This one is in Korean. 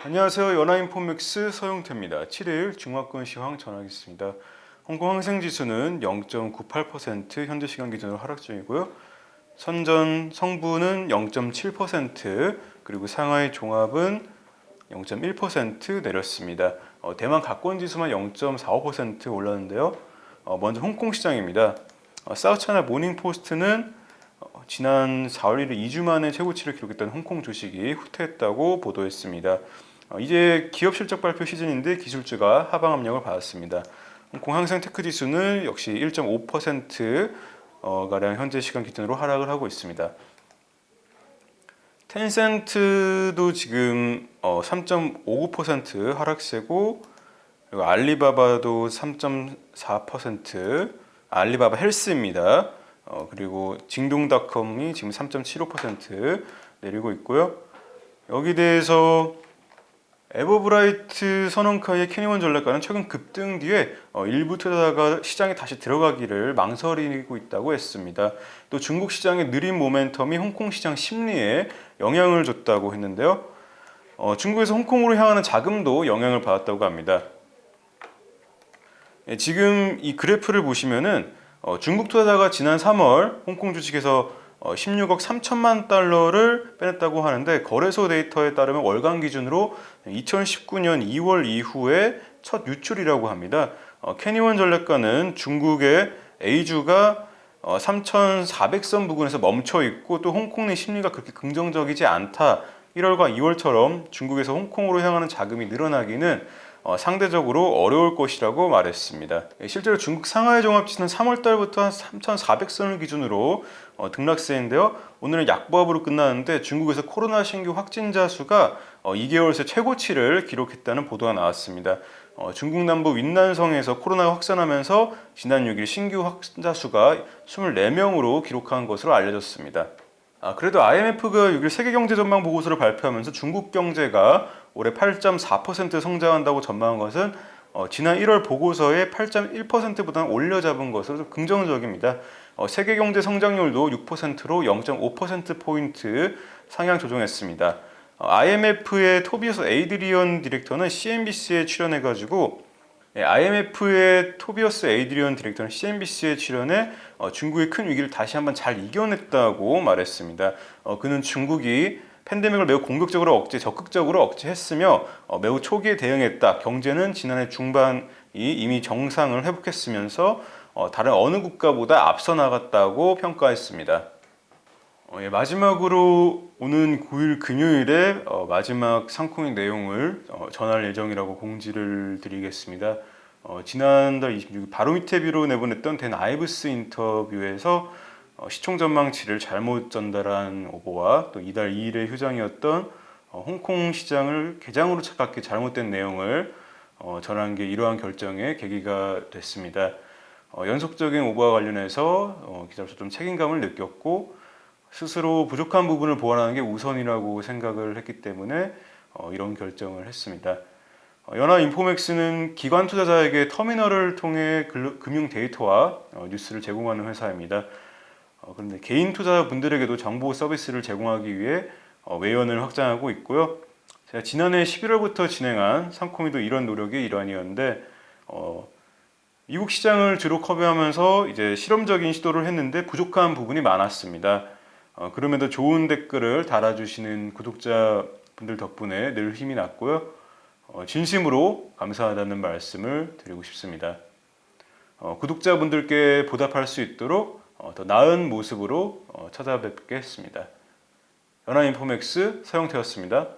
안녕하세요. 연합인포맥스 서용태입니다. 7일 중화권 시황 전하겠습니다. 홍콩 항생지수는 0.98% 현재 시간 기준으로 하락 중이고요. 선전 성부는 0.7%, 그리고 상하이 종합은 0.1% 내렸습니다. 대만 가권지수만 0.45% 올랐는데요. 먼저 홍콩 시장입니다. 사우차이나 모닝포스트는 지난 4월 1일 2주 만에 최고치를 기록했던 홍콩 주식이 후퇴했다고 보도했습니다. 이제 기업 실적 발표 시즌인데 기술주가 하방 압력을 받았습니다. 홍콩 항생 테크 지수는 역시 1.5% 가량 현재 시간 기준으로 하락을 하고 있습니다. 텐센트도 지금 3.59% 하락세고, 그리고 알리바바도 3.4%, 알리바바 헬스입니다. 그리고 징동닷컴이 지금 3.75% 내리고 있고요. 여기 대해서 에버브라이트 선원카의 캐니원 전략가는 최근 급등 뒤에 일부 투자자가 시장에 다시 들어가기를 망설이고 있다고 했습니다. 또 중국 시장의 느린 모멘텀이 홍콩 시장 심리에 영향을 줬다고 했는데요. 중국에서 홍콩으로 향하는 자금도 영향을 받았다고 합니다. 지금 이 그래프를 보시면은 중국 투자자가 지난 3월 홍콩 주식에서 16억 3천만 달러를 빼냈다고 하는데, 거래소 데이터에 따르면 월간 기준으로 2019년 2월 이후에 첫 유출이라고 합니다. 캐니원 전략가는 중국의 A주가 3,400선 부근에서 멈춰 있고, 또 홍콩 내 심리가 그렇게 긍정적이지 않다. 1월과 2월처럼 중국에서 홍콩으로 향하는 자금이 늘어나기는 상대적으로 어려울 것이라고 말했습니다. 실제로 중국 상하이 종합지수는 3월 달부터 3,400선을 기준으로 등락세인데요. 오늘은 약보합으로 끝나는데 중국에서 코로나 신규 확진자 수가 2개월 새 최고치를 기록했다는 보도가 나왔습니다. 중국 남부 윈난성에서 코로나가 확산하면서 지난 6일 신규 확진자 수가 24명으로 기록한 것으로 알려졌습니다. 그래도 IMF가 6일 세계경제 전망 보고서를 발표하면서 중국 경제가 올해 8.4% 성장한다고 전망한 것은 지난 1월 보고서의 8.1%보다는 올려잡은 것으로 좀 긍정적입니다. 세계 경제 성장률도 6%로 0.5%포인트 상향 조정했습니다. IMF의 토비어스 에이드리언 디렉터는 CNBC에 출연해가지고, IMF의 토비어스 에이드리언 디렉터는 CNBC에 출연해 중국의 큰 위기를 다시 한번 잘 이겨냈다고 말했습니다. 그는 중국이 팬데믹을 매우 공격적으로 적극적으로 억제했으며 매우 초기에 대응했다. 경제는 지난해 중반이 이미 정상을 회복했으면서 다른 어느 국가보다 앞서 나갔다고 평가했습니다. 마지막으로 오는 9일 금요일에 마지막 상코인 내용을 전할 예정이라고 공지를 드리겠습니다. 지난달 26일 바로미테비로 내보냈던 댄 아이브스 인터뷰에서 시총 전망치를 잘못 전달한 오보와 또 이달 2일의 휴장이었던 홍콩 시장을 개장으로 착각해 잘못된 내용을 전한 게 이러한 결정의 계기가 됐습니다. 연속적인 오보와 관련해서 기자로서 좀 책임감을 느꼈고, 스스로 부족한 부분을 보완하는 게 우선이라고 생각을 했기 때문에 이런 결정을 했습니다. 연합인포맥스는 기관 투자자에게 터미널을 통해 금융 데이터와 뉴스를 제공하는 회사입니다. 그런데 개인 투자자분들에게도 정보 서비스를 제공하기 위해 외연을 확장하고 있고요. 제가 지난해 11월부터 진행한 상코미도 이런 노력의 일환이었는데, 미국 시장을 주로 커버하면서 이제 실험적인 시도를 했는데 부족한 부분이 많았습니다. 그럼에도 좋은 댓글을 달아주시는 구독자분들 덕분에 늘 힘이 났고요. 진심으로 감사하다는 말씀을 드리고 싶습니다. 구독자분들께 보답할 수 있도록 더 나은 모습으로 찾아뵙겠습니다. 연합인포맥스 서영태였습니다.